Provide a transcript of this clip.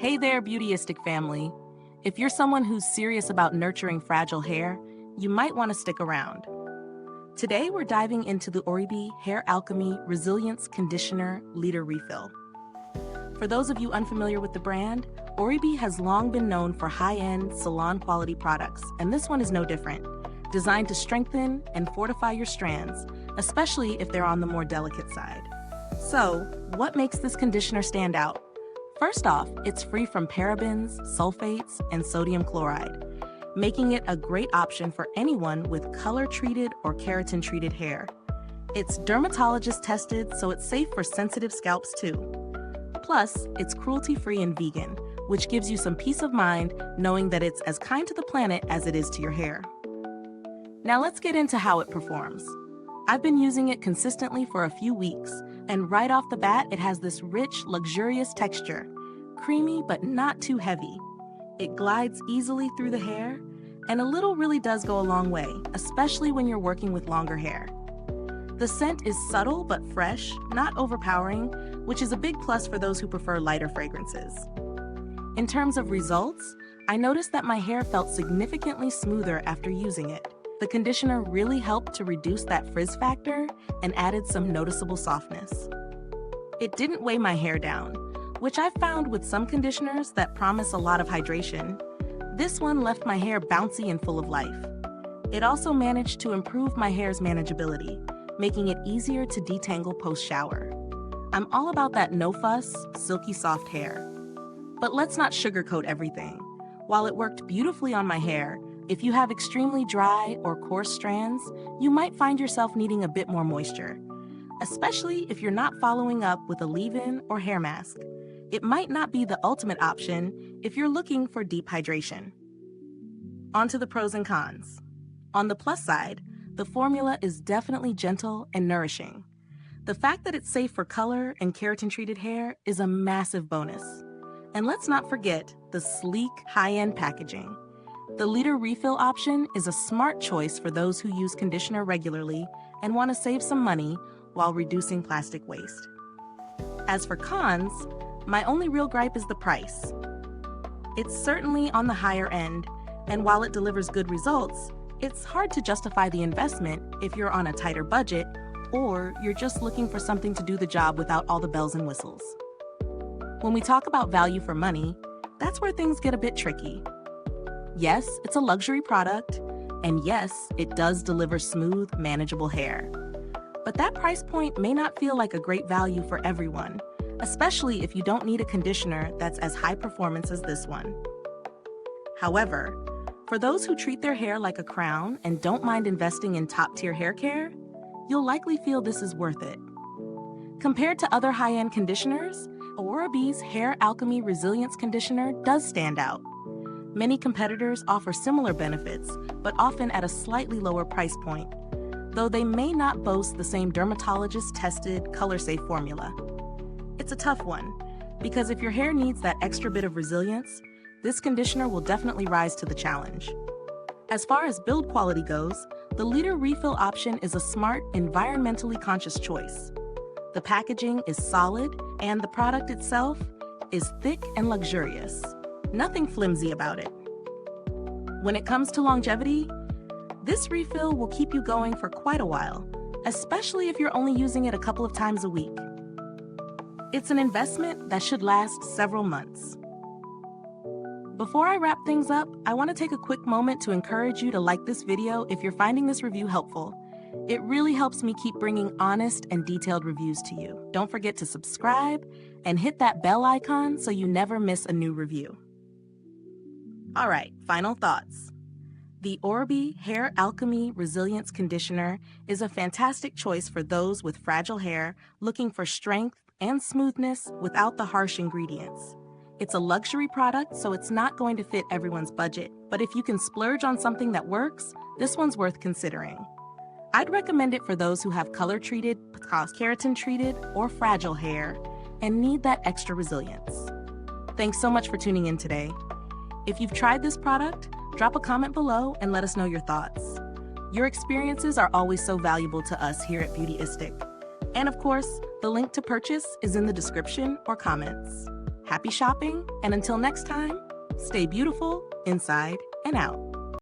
Hey there, Beautyistic family. If you're someone who's serious about nurturing fragile hair, you might want to stick around. Today, we're diving into the ORIBE Hair Alchemy Resilience Conditioner Liter Refill. For those of you unfamiliar with the brand, ORIBE has long been known for high-end, salon-quality products, and this one is no different, designed to strengthen and fortify your strands, especially if they're on the more delicate side. So, what makes this conditioner stand out? First off, it's free from parabens, sulfates, and sodium chloride, making it a great option for anyone with color-treated or keratin-treated hair. It's dermatologist tested, so it's safe for sensitive scalps too. Plus, it's cruelty-free and vegan, which gives you some peace of mind knowing that it's as kind to the planet as it is to your hair. Now let's get into how it performs. I've been using it consistently for a few weeks, and right off the bat, it has this rich, luxurious texture, creamy but not too heavy. It glides easily through the hair, and a little really does go a long way, especially when you're working with longer hair. The scent is subtle but fresh, not overpowering, which is a big plus for those who prefer lighter fragrances. In terms of results, I noticed that my hair felt significantly smoother after using it. The conditioner really helped to reduce that frizz factor and added some noticeable softness. It didn't weigh my hair down, which I've found with some conditioners that promise a lot of hydration. This one left my hair bouncy and full of life. It also managed to improve my hair's manageability, making it easier to detangle post-shower. I'm all about that no-fuss, silky soft hair. But let's not sugarcoat everything. While it worked beautifully on my hair, if you have extremely dry or coarse strands, you might find yourself needing a bit more moisture, especially if you're not following up with a leave-in or hair mask. It might not be the ultimate option if you're looking for deep hydration. On to the pros and cons. On the plus side, the formula is definitely gentle and nourishing. The fact that it's safe for color and keratin-treated hair is a massive bonus. And let's not forget the sleek, high-end packaging. The liter refill option is a smart choice for those who use conditioner regularly and want to save some money while reducing plastic waste. As for cons, my only real gripe is the price. It's certainly on the higher end, and while it delivers good results, it's hard to justify the investment if you're on a tighter budget or you're just looking for something to do the job without all the bells and whistles. When we talk about value for money, that's where things get a bit tricky. Yes, it's a luxury product, and yes, it does deliver smooth, manageable hair. But that price point may not feel like a great value for everyone, especially if you don't need a conditioner that's as high performance as this one. However, for those who treat their hair like a crown and don't mind investing in top-tier hair care, you'll likely feel this is worth it. Compared to other high-end conditioners, ORIBE's Hair Alchemy Resilience Conditioner does stand out. Many competitors offer similar benefits, but often at a slightly lower price point, though they may not boast the same dermatologist-tested, color-safe formula. It's a tough one, because if your hair needs that extra bit of resilience, this conditioner will definitely rise to the challenge. As far as build quality goes, the liter refill option is a smart, environmentally conscious choice. The packaging is solid, and the product itself is thick and luxurious. Nothing flimsy about it. When it comes to longevity, this refill will keep you going for quite a while, especially if you're only using it a couple of times a week. It's an investment that should last several months. Before I wrap things up, I want to take a quick moment to encourage you to like this video if you're finding this review helpful. It really helps me keep bringing honest and detailed reviews to you. Don't forget to subscribe and hit that bell icon so you never miss a new review. All right, final thoughts. The ORIBE Hair Alchemy Resilience Conditioner is a fantastic choice for those with fragile hair looking for strength and smoothness without the harsh ingredients. It's a luxury product, so it's not going to fit everyone's budget, but if you can splurge on something that works, this one's worth considering. I'd recommend it for those who have color-treated, keratin-treated, or fragile hair and need that extra resilience. Thanks so much for tuning in today. If you've tried this product, drop a comment below and let us know your thoughts. Your experiences are always so valuable to us here at Beautyistic. And of course, the link to purchase is in the description or comments. Happy shopping, and until next time, stay beautiful inside and out.